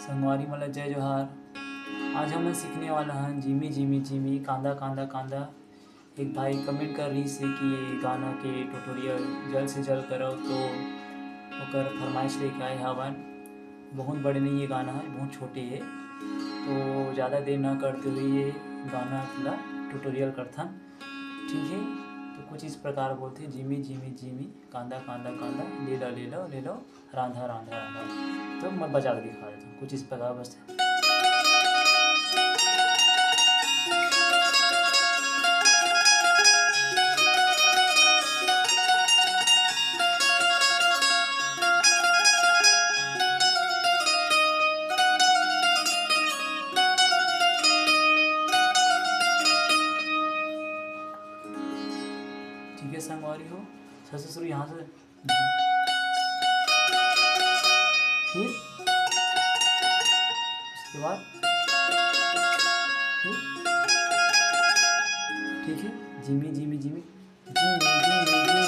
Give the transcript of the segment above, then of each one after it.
संगवारी मला जय जोहार। आज हम सीखने वाला हैं जिमी जिमी जिमी कांदा कांदा कांदा। एक भाई कमेंट कर रही से कि ये गाना के ट्यूटोरियल जल्द से जल्द करो, तो ओकर फरमाइश लेके आए हवन। बहुत बड़े नहीं ये गाना है, बहुत छोटे है, तो ज़्यादा देर ना करते हुए ये गाना का ट्यूटोरियल करथन। ठीक है, तो कुछ इस प्रकार बोलते जिमी जिमी जिमी कांदा कांदा कांदा ले लो ले लो ले लो रांधा रांधा रांधा। तो मैं बजा के दिखा देता हूँ कुछ इस प्रकार बस। ठीक है संगवारी हो, सबसे शुरू यहाँ से, फिर उसके बाद फिर, ठीक है, Jimmy Jimmy Jimmy Jimmy Jimmy Jimmy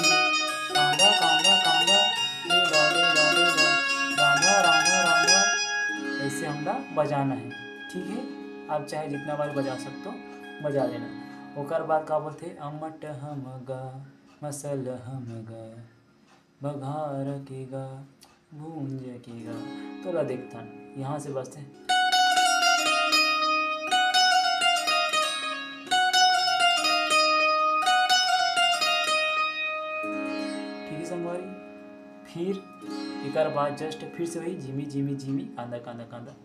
कांदा कांदा कांदा ले लो ले लो ले लो रांधा रांधा रांधा। ऐसे हमरा बजाना है। ठीक है, आप चाहे जितना बार बजा सकते हो बजा लेना। ओकर बाद का बोलते अमट हम गा मसल हम गा बघार के गा भूंज के गा। तो ला देखता यहाँ से बसते। ठीक है संगवारी, फिर एक बाद जस्ट फिर से वही जिमी जिमी जिमी कांदा कांदा कांदा।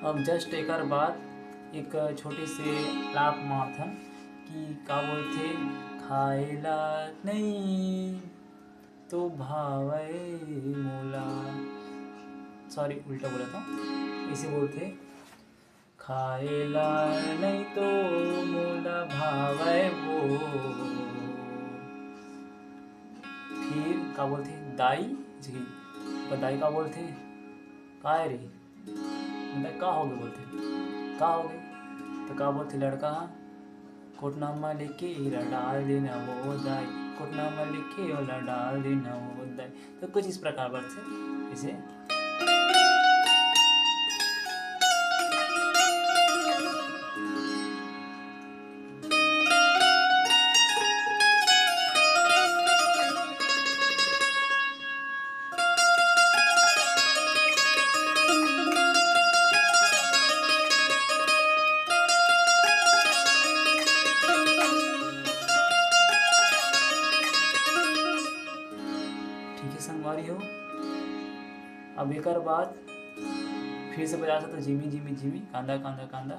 अब जस्ट एक बाद एक छोटे से लाप माथन कि का बोलते खाएला नहीं तो भावे मोला, सॉरी उल्टा बोला था, इसे बोलते खाएला नहीं तो मोला भावे वो। फिर का बोलते दाई जी, दाई का बोलते काय रे मतलब का हो गए, बोलते का हो गए तो का बोलते लड़का कोटनामा लेके हीरा डाल देना वो दाई, कोटनामा लेके ओला डाल देना वो दाई। तो कुछ इस प्रकार बात से इसे संगवारी हो। अब एक बाद फिर से बजा सकते जिमी जिमी जिमी कांदा कांदा कांदा।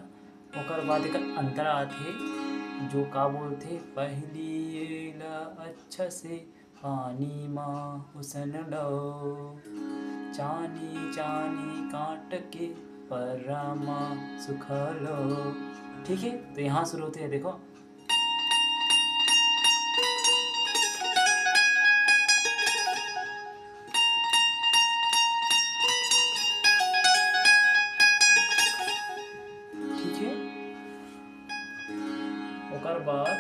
ओकर बाद एक अंतरा आते जो का बोलते पहली ला अच्छा से पानी माँ हुसन लो चानी चानी काट के परमा सुखा लो। ठीक है, तो यहाँ शुरू होते हैं, देखो ओकर बाद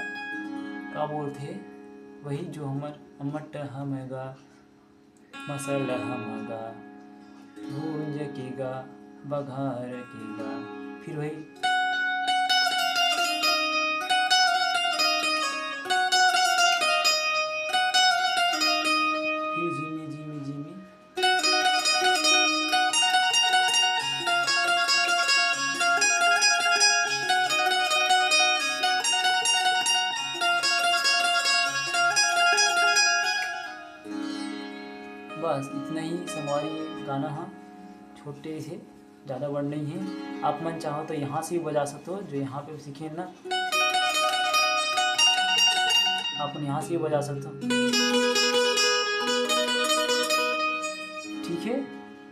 का बोलते वही जो हमर अमट हमगा मसल हमगा भूंज के गा बघार के गा। फिर वही फिर जिमी जिमी जिमी बस इतना ही संगवारी गाना। हाँ छोटे से, ज़्यादा वर्ड नहीं है। आप मन चाहो तो यहाँ से भी बजा सकते हो, जो यहाँ पे सीखे ना आप यहाँ से भी बजा सकते हो। ठीक है,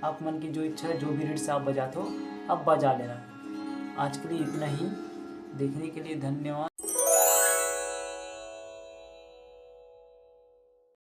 आप मन की जो इच्छा है जो भी रीड से आप बजाते हो आप बजा लेना। आज के लिए इतना ही, देखने के लिए धन्यवाद।